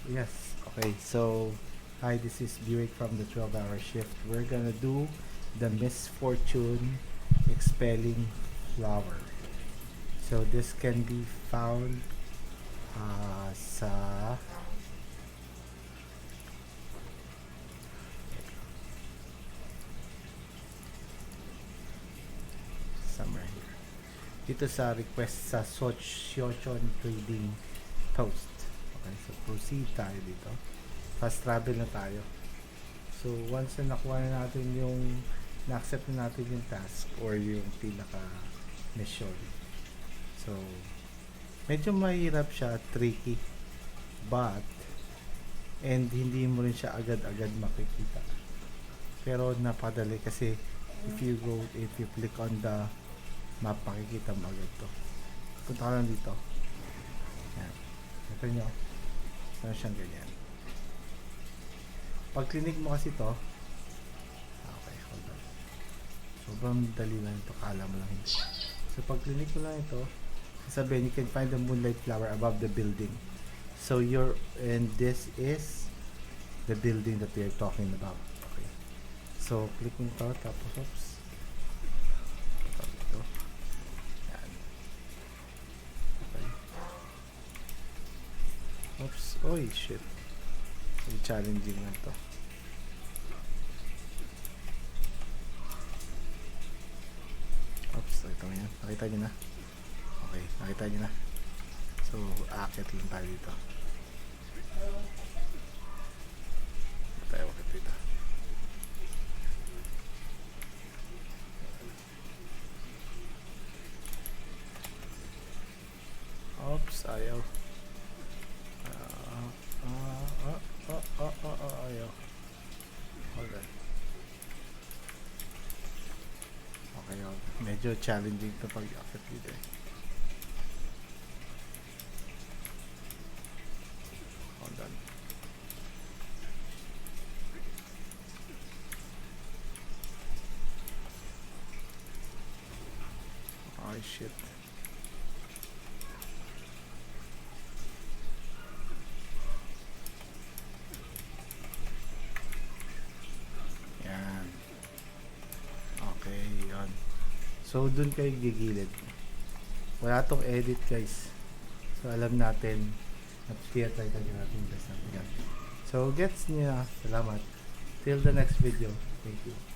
Yes. Okay, so hi, this is Buick from the 12-hour shift. We're gonna do the Misfortune Expelling flower. So this can be found sa somewhere here. Dito sa request sa Misfortune Trading post. Okay, so proceed tayo dito. Fast travel na tayo. So once na nakuha na natin yung na-accept na natin yung task or yung pinaka mission. So medyo mahirap siya, tricky. But and hindi mo rin siya agad-agad makikita. Pero napadali kasi if you click on the map, makikita mo agad to. Punta ka lang dito. Yan. Ito nyo. Meron siyang ganyan. Pag clinic mo kasi to, okay, hold on. Sobrang dali lang ito. Kala mo lang hindi. So pag clinic mo lang ito, sasabihin, you can find the moonlight flower above the building. So and this is the building that we are talking about. Okay. So click mo ito, tapos oops. Ito. Yan. Okay. Oops. Oy, shit. Very challenging na ito. Oops, ito yan. Nakita nyo na. Okay, nakita nyo na. So, aakyat lang tayo dito. Tayo akit dito. Oops, ayaw. Ayaw. Hold on. Okay, medyo challenging ito pag akit dito eh. Hold on. Oh shit. Yan. Okay, yun. So, dun kayo gigilid. Wala tong edit, guys. So, alam natin at kaya tayo natin best natin. So, gets niya. Salamat. Till the next video. Thank you.